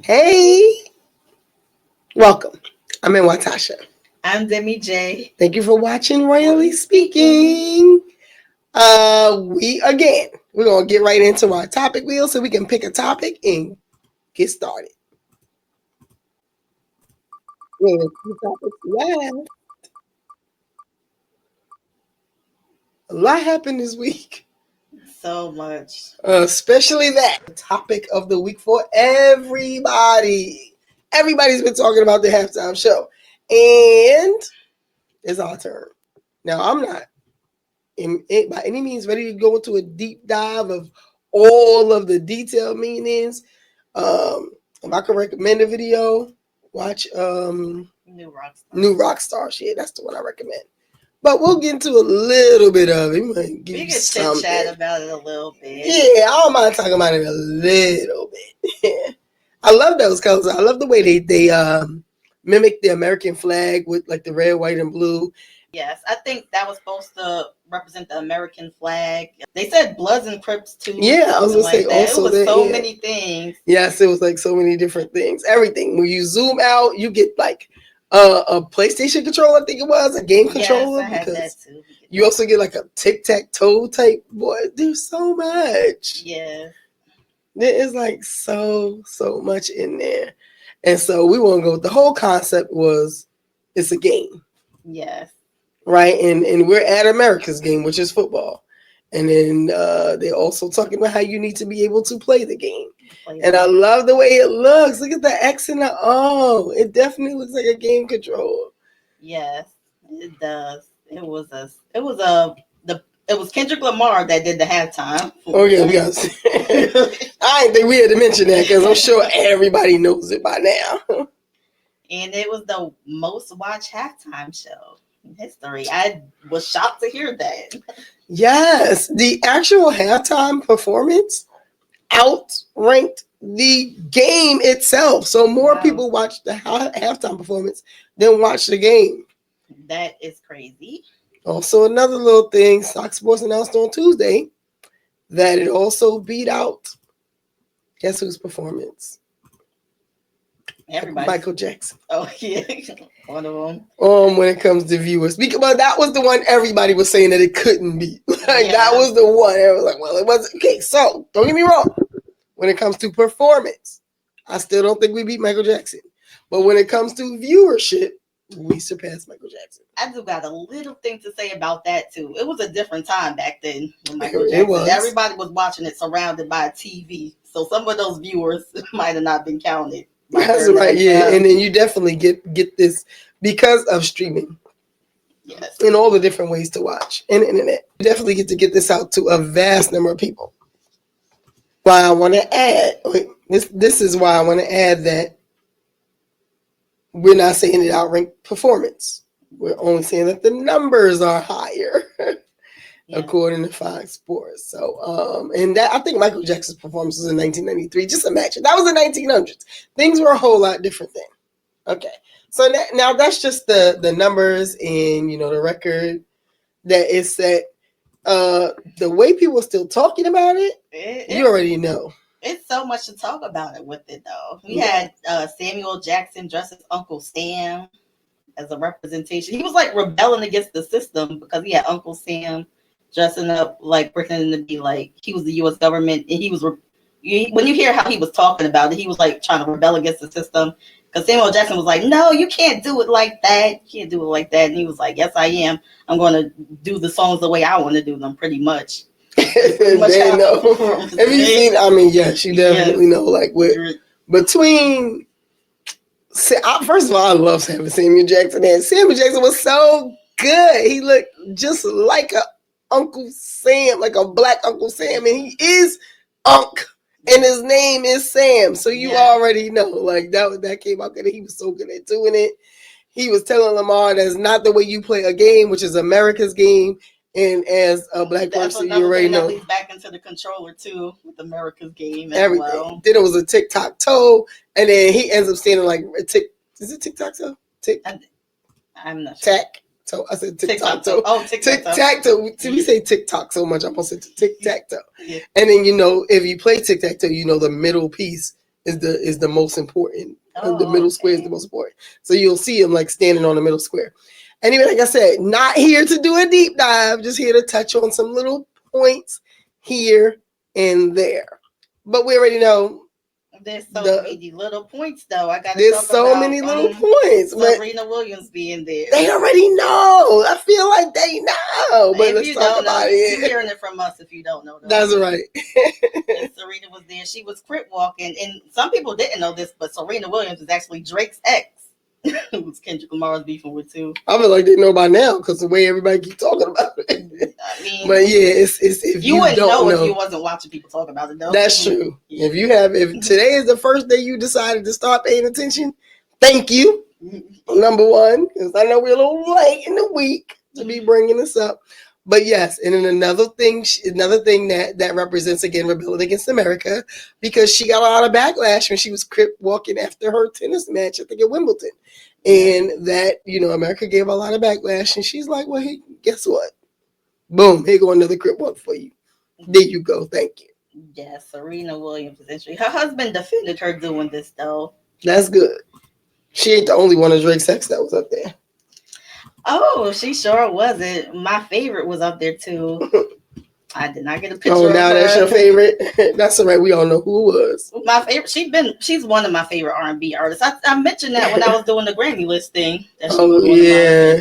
Hey, welcome. I'm in Watasha. I'm Demi J. Thank you for watching Royally Speaking. We're gonna get right into our topic wheel so we can pick a topic and get started. We have a few topics left. A lot happened this week. So much. Especially that topic of the week for everybody. Everybody's been talking about the halftime show. And it's our turn. Now, I'm not by any means ready to go into a deep dive of all of the detailed meanings. If I could recommend a video, watch New Rockstar. Shit, that's the one I recommend. But we'll get into a little bit of it. We can chit chat about it a little bit. Yeah, I don't mind talking about it a little bit. I love those colors. I love the way they mimic the American flag with like the red, white, and blue. Yes, I think that was supposed to represent the American flag. They said Bloods and Crips too. Yeah, I was gonna say also it was so many things. Yes, it was like so many different things. Everything. When you zoom out, you get like a PlayStation controller. I think it was a game controller. Yes, I had that too. You also get like a tic-tac-toe type. Boy, there's so much. Yeah, there is like so much in there, and so we want to go. The whole concept was it's a game. Yes. Right, and we're at America's game, which is football, and then they're also talking about how you need to be able to play the game. And I love the way it looks. Look at the X and the O. It definitely looks like a game controller. Yes, it does. It was Kendrick Lamar that did the halftime. Oh yeah, we got. I didn't think we had to mention that because I'm sure everybody knows it by now. And it was the most watched halftime show in history. I was shocked to hear that. Yes, the actual halftime performance outranked the game itself. So more people watched the halftime performance than watched the game. That is crazy. Also, another little thing, Fox Sports announced on Tuesday that it also beat out, guess whose performance? Everybody. Michael Jackson. Oh, yeah. One of them. When it comes to viewers. Because that was the one everybody was saying that it couldn't beat. That was the one. I was like, well, it wasn't. Okay, so don't get me wrong. When it comes to performance, I still don't think we beat Michael Jackson. But when it comes to viewership, we surpassed Michael Jackson. I do got a little thing to say about that, too. It was a different time back then when Michael Jackson. Everybody was watching it surrounded by a TV. So some of those viewers might have not been counted. That's right, yeah. And then you definitely get this because of streaming. Yes. In all the different ways to watch. And the internet. You definitely get this out to a vast number of people. Why I want to add, this is why I want to add that we're not saying it outranked performance. We're only saying that the numbers are higher, according to Fox Sports. So, and that I think Michael Jackson's performance was in 1993. Just imagine that was the 1900s. Things were a whole lot different then. Okay, so now that's just the numbers and the record that is set. The way people are still talking about it, you already know. It's so much to talk about it with it, though. We had Samuel Jackson dressed as Uncle Sam as a representation. He was like rebelling against the system because he had Uncle Sam dressing up like pretending to be like he was the U.S. government, and he was. When you hear how he was talking about it, he was like trying to rebel against the system. Because Samuel Jackson was like, no, you can't do it like that. You can't do it like that. And he was like, yes, I am. I'm going to do the songs the way I want to do them, pretty much. They know. Have you seen? I mean, yes, you definitely know. Like between. First of all, I love Samuel Jackson, and Samuel Jackson was so good. He looked just like a Uncle Sam, like a black Uncle Sam, and he is Unc. And his name is Sam. So you already know. Like that came out good. He was so good at doing it. He was telling Lamar that's not the way you play a game, which is America's game. And as a black person, you already know. He's back into the controller too with America's game. Everything. Well. Then it was a tic-tac-toe. And then he ends up standing like is it tic-tac-toe? I'm not sure. So I said tic-tac-toe. Oh, tic-tac-toe. We say tic-tac so much. I'm going to say tic-tac-toe. Yeah. And then, if you play tic-tac-toe, the middle piece is the most important. Oh, the middle square is okay. the most important. So you'll see him like standing on the middle square. Anyway, like I said, not here to do a deep dive, just here to touch on some little points here and there. But we already know there's so many little points, though. I got to there's talk so about many little points. But Serena Williams being there. they already know. I feel like they know. But If let's you talk don't know, about you're it. hearing it from us if you don't know. Though. That's right. And Serena was there. She was crip walking. And some people didn't know this, but Serena Williams is actually Drake's ex. Who was Kendrick Lamar's beefing with too. I feel like they know by now because the way everybody keeps talking about it. I mean, but yeah, it's if you wouldn't don't know if you wasn't watching people talk about it though. That's true. Yeah. If today is the first day you decided to start paying attention, thank you. Number one, because I know we're a little late in the week to be bringing this up. But yes, and then another thing that represents again rebelling against America, because she got a lot of backlash when she was crip walking after her tennis match, I think at Wimbledon. And that, America gave a lot of backlash, and she's like, well, hey, guess what? Boom, here go another crip walk for you. There you go. Thank you. Yeah, Serena Williams is interesting. Her husband defended her doing this, though. That's good. She ain't the only one of Drake's ex that was up there. Oh, she sure wasn't. My favorite was up there, too. I did not get a picture of her. That's your favorite? That's all right. We all know who it was. My favorite. She's one of my favorite R&B artists. I mentioned that when I was doing the Grammy list thing.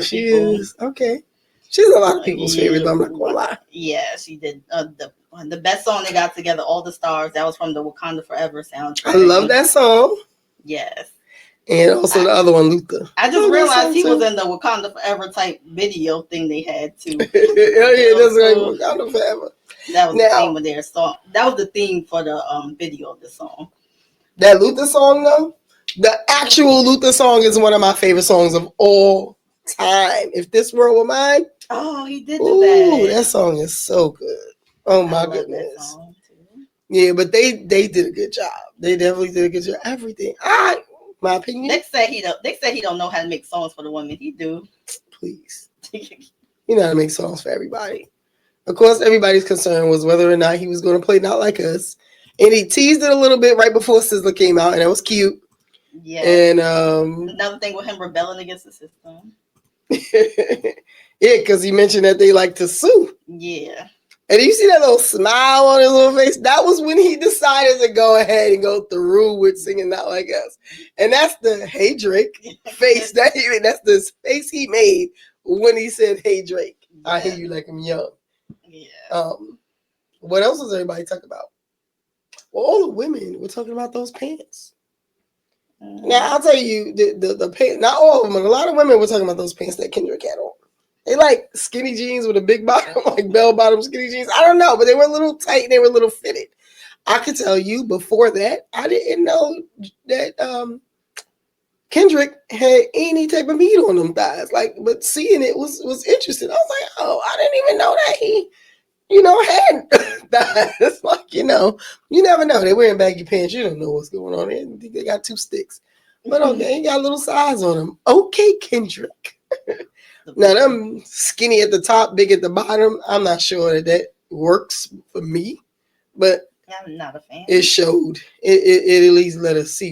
She is. Okay. She's a lot of people's favorite, but I'm not gonna lie. Yeah, she did. The best song they got together, All the Stars. That was from the Wakanda Forever soundtrack. I love that song. Yes. And also the other one, Luther. I just realized he was in the Wakanda Forever type video thing they had too. Yeah, that's right. Wakanda Forever. That was the theme of their song. That was the theme for the video of the song. That Luther song, though, the actual Luther song is one of my favorite songs of all time. If This World Were Mine. Oh, he did do that. That song is so good. Oh my goodness. Yeah, but they did a good job. They definitely did a good job. Everything. My opinion. They said he don't know how to make songs for the women. He do. Please. You know how to make songs for everybody. Of course, everybody's concern was whether or not he was going to play Not Like Us. And he teased it a little bit right before Sizzler came out, and that was cute. Yeah. And another thing with him rebelling against the system. Yeah, because he mentioned that they like to sue. Yeah. And you see that little smile on his little face? That was when he decided to go ahead and go through with singing Not Like Us. And that's the Hey Drake face. That's the face he made when he said, Hey Drake, I hear you like I'm young. Yeah. What else was everybody talking about? Well, all the women were talking about those pants. Now, I'll tell you, the pants, not all of them, but a lot of women were talking about those pants that Kendrick had on. They like skinny jeans with a big bottom, like bell-bottom skinny jeans. I don't know, but they were a little tight and they were a little fitted. I could tell you before that, I didn't know that Kendrick had any type of meat on them thighs. But seeing it was interesting. I was like, oh, I didn't even know that he, had thighs. You never know. They're wearing baggy pants. You don't know what's going on. They got two sticks. But okay, they got a little size on them. Okay, Kendrick. Now, them skinny at the top, big at the bottom, I'm not sure that works for me, but I'm not a fan. It showed. It at least let us see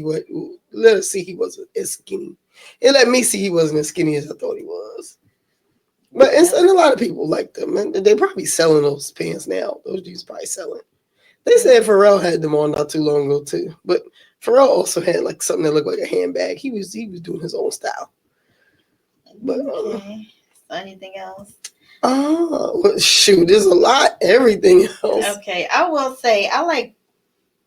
he wasn't as skinny. It let me see he wasn't as skinny as I thought he was. But and a lot of people like them, and they're probably selling those pants now. Those dudes probably selling. They said Pharrell had them on not too long ago too, but Pharrell also had something that looked like a handbag. He was doing his own style. But anything else? Shoot, there's a lot. Everything else. Okay, I will say I like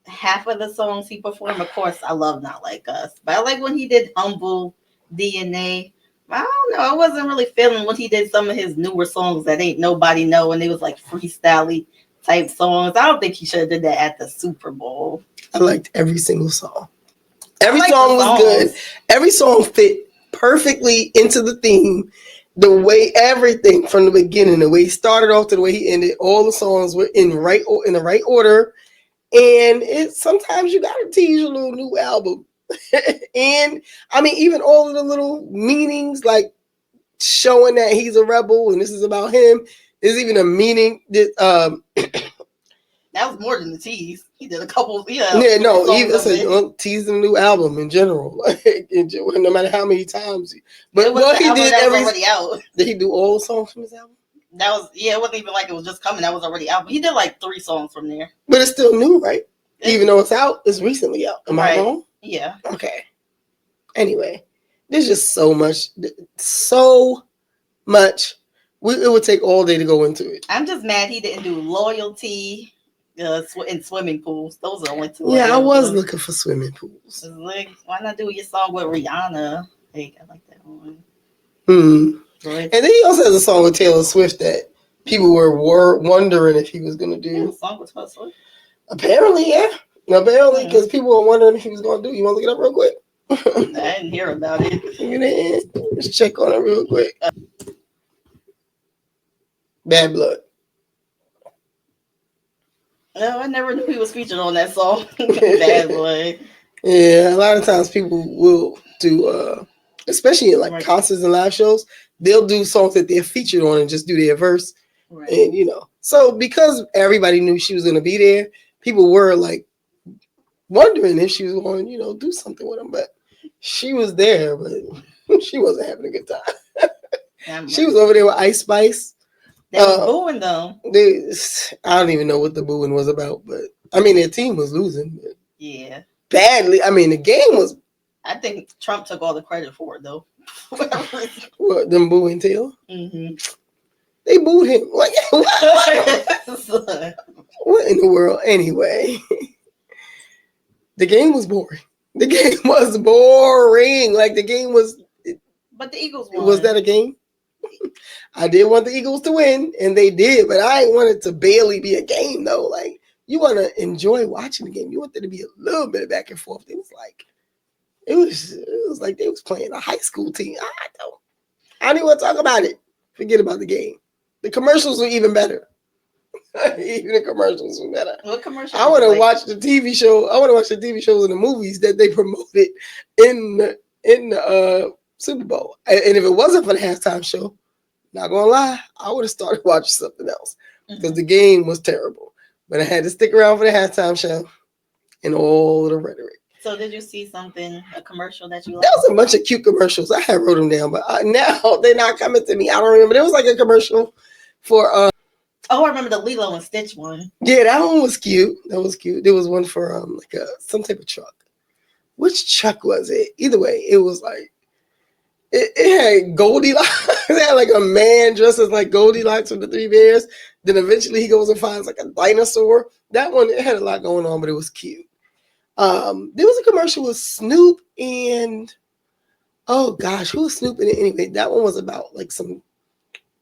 half of the songs he performed. Of course, I love Not Like Us, but I like when he did Humble, DNA. I don't know. I wasn't really feeling when he did some of his newer songs that ain't nobody know, and they was like freestyle type songs. I don't think he should have did that at the Super Bowl. I liked every single song. Every song was good. Every song fit perfectly into the theme, the way everything from the beginning, the way he started off to the way he ended, all the songs were in the right order. And sometimes you gotta tease your little new album. And I mean, even all of the little meanings, like showing that he's a rebel and this is about him. There's even a meaning that That was more than the tease. He did a couple. Yeah, no, even songs of it. teasing a new album in general, like no matter how many times. But It was what the he album did that was every already out. did he do all songs from his album? That was it wasn't even like it was just coming. That was already out. But he did like 3 songs from there. But it's still new, right? Even though it's out, it's recently out. Am I wrong? Yeah. Okay. Anyway, there's just so much. It would take all day to go into it. I'm just mad he didn't do Loyalty in swimming pools. Those are the only 2. Yeah, I was looking for swimming pools. Like, why not do your song with Rihanna? Hey, I like that one. And then he also has a song with Taylor Swift that people were wondering if he was going to do. Yeah, a song with Taylor Swift? Apparently, yeah. Apparently, because people were wondering if he was going to do. You want to look it up real quick? I didn't hear about it. Let's check on it real quick. Bad Blood. No, I never knew he was featured on that song. Bad Blood. Yeah, a lot of times people will do, especially in like concerts and live shows, they'll do songs that they're featured on and just do their verse. Right. And, so because everybody knew she was going to be there, people were like wondering if she was going to, do something with him. But she was there, but she wasn't having a good time. She was over there with Ice Spice. They was booing though. I don't even know what the booing was about, but I mean their team was losing. Yeah. Badly. I mean the game was. I think Trump took all the credit for it though. What, them booing Taylor? Mm-hmm. They booed him. Like what in the world? Anyway, the game was boring. The game was boring. Like the game was. But the Eagles won. Was that a game? I did want the Eagles to win, and they did, but I ain't want it to barely be a game, though. Like, you want to enjoy watching the game. You want there to be a little bit of back and forth. It was like they was playing a high school team. I don't even want to talk about it. Forget about the game. The commercials were even better. Even the commercials were better. What commercials? I want to watch the TV show. I want to watch the TV shows and the movies that they promoted in the Super Bowl. And if it wasn't for the halftime show, not gonna lie, I would have started watching something else because the game was terrible. But I had to stick around for the halftime show and all the rhetoric. So did you see a commercial that you liked? There was a bunch of cute commercials. I had wrote them down, but now they're not coming to me. I don't remember. There was like a commercial for. Oh, I remember the Lilo and Stitch one. Yeah, that one was cute. That was cute. There was one for some type of truck. Which truck was it? Either way, it was like. It had Goldilocks. It had like a man dressed as like Goldilocks with the 3 bears. Then eventually he goes and finds like a dinosaur. That one, it had a lot going on, but it was cute. There was a commercial with Snoop and oh gosh, who was Snoop in it anyway? That one was about like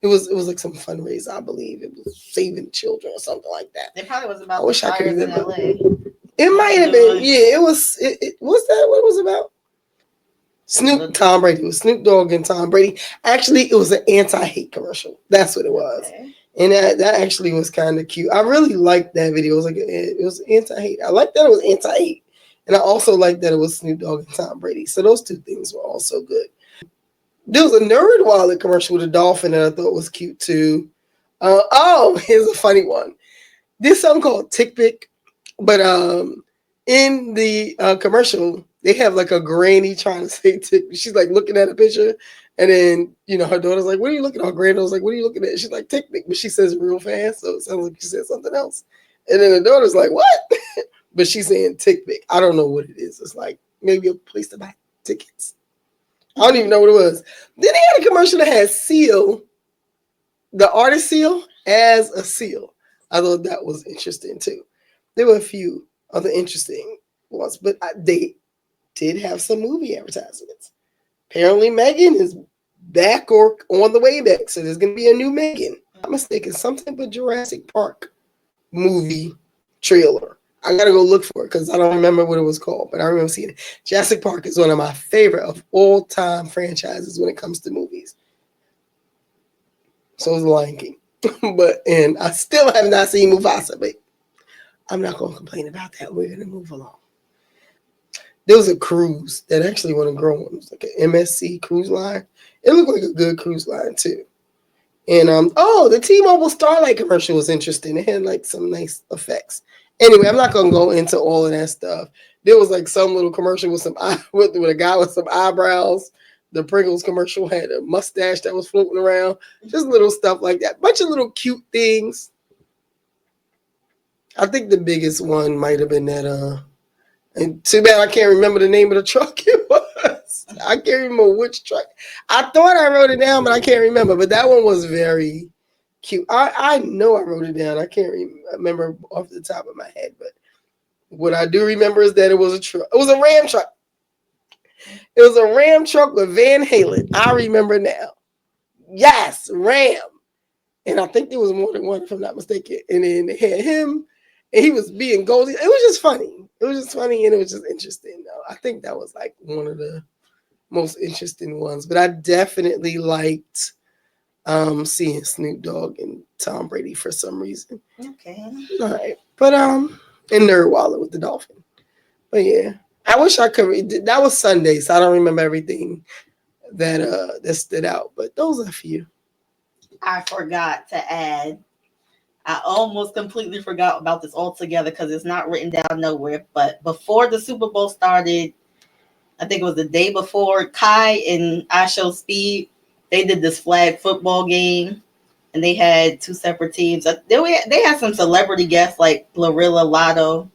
it was like some fundraiser, I believe. It was saving children or something like that. It probably was about I wish I could remember. In LA. It might have been, yeah, it was was that what it was about? Tom Brady. It was Snoop Dogg and Tom Brady. Actually, it was an anti-hate commercial. That's what it was. Okay. And that actually was kind of cute. I really liked that video. It was anti-hate. I liked that it was anti-hate. And I also liked that it was Snoop Dogg and Tom Brady. So those 2 things were also good. There was a Nerd Wallet commercial with a dolphin that I thought was cute too. Here's a funny one. There's something called Tick Pick. But in the commercial, they have like a granny trying to say tick. She's like looking at a picture, and then her daughter's like, "What are you looking at?" Her granddaughter's like, "What are you looking at?" She's like, "Tick pick," but she says it real fast, so it sounds like she said something else. And then the daughter's like, "What?" But she's saying tick pick. I don't know what it is. It's like maybe a place to buy tickets. I don't even know what it was. Then they had a commercial that had Seal, the artist Seal, as a seal. I thought that was interesting too. There were a few other interesting ones, but they did have some movie advertisements. Apparently Megan is back or on the way back, so there's going to be a new Megan. I'm not mistaken, some type of Jurassic Park movie trailer. I got to go look for it because I don't remember what it was called, but I remember seeing it. Jurassic Park is one of my favorite of all time franchises when it comes to movies. So is The Lion King. And I still have not seen Mufasa, but I'm not going to complain about that. We're going to move along. There was a cruise that actually went to grow on. It was like an MSC cruise line. It looked like a good cruise line too. And the T-Mobile Starlight commercial was interesting. It had like some nice effects. Anyway, I'm not gonna go into all of that stuff. There was like some little commercial with with a guy with some eyebrows. The Pringles commercial had a mustache that was floating around. Just little stuff like that. Bunch of little cute things. I think the biggest one might have been that. And too bad I can't remember the name of the truck it was. I can't remember which truck. I thought I wrote it down, but I can't remember. But that one was very cute. I know I wrote it down. I can't remember off the top of my head. But what I do remember is that it was a truck. It was a Ram truck. It was a Ram truck with Van Halen. I remember now. Yes, Ram. And I think there was more than one, if I'm not mistaken. And then they had him. And he was being golden. It was just funny. It was just funny and it was just interesting, though. I think that was like one of the most interesting ones. But I definitely liked seeing Snoop Dogg and Tom Brady for some reason. Okay. All right. But and Nerdwaller with the dolphin. But yeah. I wish I could that was Sunday, so I don't remember everything that stood out. But those are a few. I forgot to add. I almost completely forgot about this altogether because it's not written down nowhere. But before the Super Bowl started, I think it was the day before, Kai and I Show Speed, they did this flag football game, and they had two separate teams. They had some celebrity guests like Glorilla Lotto.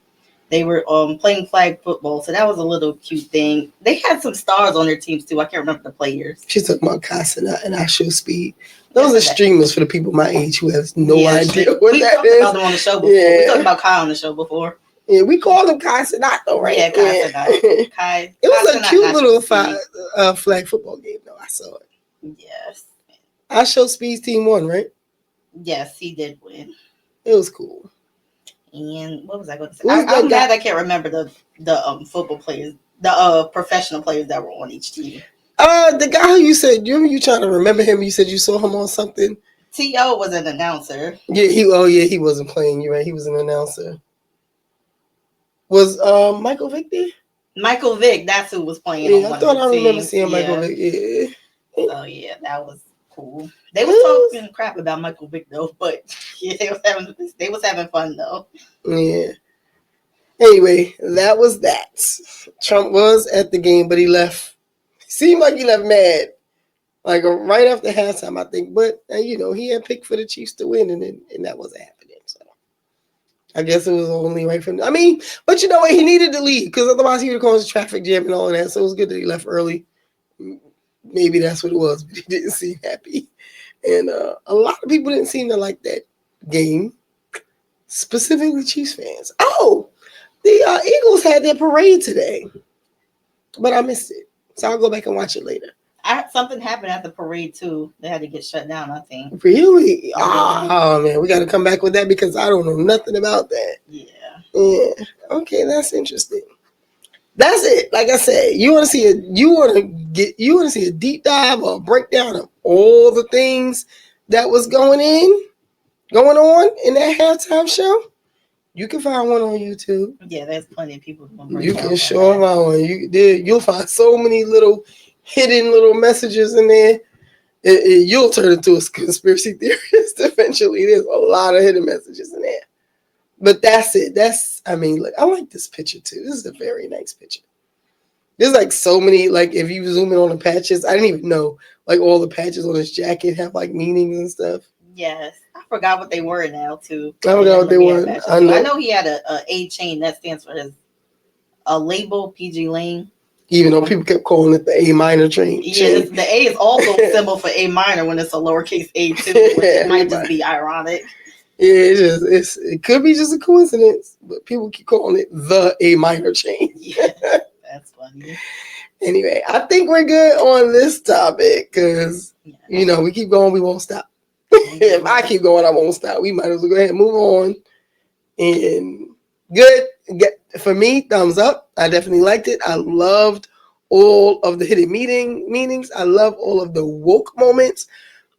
They were playing flag football, so that was a little cute thing. They had some stars on their teams too. I can't remember the players. She's talking about Kai and I Show Speed. Those are streamers for the people my age who has no idea what that is. We talked about them on the show before. Yeah. We talked about Kai on the show before. Yeah, we called him Kai Sinat, right? Yeah, Kai Sinat. Kai. It was a cute little flag football game, though. I saw it. Yes. I Show Speed's team won, right? Yes, he did win. It was cool. And what was I going to say? I'm glad I can't remember the football players, the professional players that were on each team. The guy who you said you trying to remember him? You said you saw him on something. T.O. was an announcer. Yeah, he wasn't playing. You're right. He was an announcer. Was Michael Vick there? Michael Vick, that's who was playing. Yeah, I thought I remember seeing Michael Vick. Yeah. Oh yeah, that was cool. They were talking crap about Michael Vick though, but yeah, they was having fun though. Yeah. Anyway, that was that. Trump was at the game, but he left. Seemed like he left mad, like right after halftime, I think. But he had picked for the Chiefs to win, and that wasn't happening. So I guess it was only right for him. I mean, but you know what? He needed to leave because otherwise he would have caused a traffic jam and all of that. So it was good that he left early. Maybe that's what it was, but he didn't seem happy. And a lot of people didn't seem to like that game, specifically Chiefs fans. Oh, the Eagles had their parade today, but I missed it. So I'll go back and watch it later. Something happened at the parade too. They had to get shut down, I think. Really? Oh man, we got to come back with that because I don't know nothing about that. Yeah. Yeah. Okay, that's interesting. That's it. Like I said, you want to see a deep dive or a breakdown of all the things that was going on in that halftime show. You can find one on YouTube. Yeah, there's plenty of people. You can sure find one. You'll find so many little hidden little messages in there. You'll turn into a conspiracy theorist eventually. There's a lot of hidden messages in there. But that's it. Look, I like this picture too. This is a very nice picture. There's like so many, like if you zoom in on the patches, I didn't even know like all the patches on his jacket have like meanings and stuff. Yes. I forgot what they were now too. I forgot what they were. I know he had a chain that stands for his label, PG Lane. Even though people kept calling it the A minor chain. Yeah, the A is also a symbol for A minor when it's a lowercase a too, which it might just be ironic. Yeah, it could be just a coincidence, but people keep calling it the A minor chain. Yeah, that's funny. Anyway, I think we're good on this topic because we keep going, we won't stop. If I keep going, I won't stop. We might as well go ahead and move on. And good. For me, thumbs up. I definitely liked it. I loved all of the hidden meanings. I love all of the woke moments.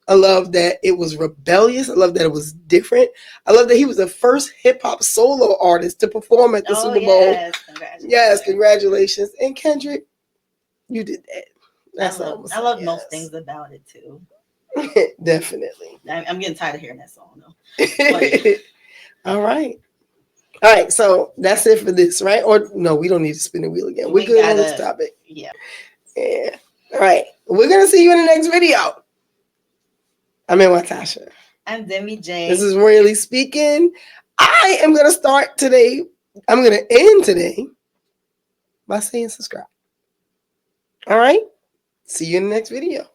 I love that it was rebellious. I love that it was different. I love that he was the first hip hop solo artist to perform at the Super Bowl. Yes, congratulations. And Kendrick, you did that. I love most things about it too. Definitely. I'm getting tired of hearing that song though. All right. All right. So that's it for this, right? Or no, we don't need to spin the wheel again. We're good on this topic. Yeah. Yeah. All right. We're going to see you in the next video. I'm Watasha. I'm Demi J. This is Really Speaking. I am going to start today. I'm going to end today by saying subscribe. All right. See you in the next video.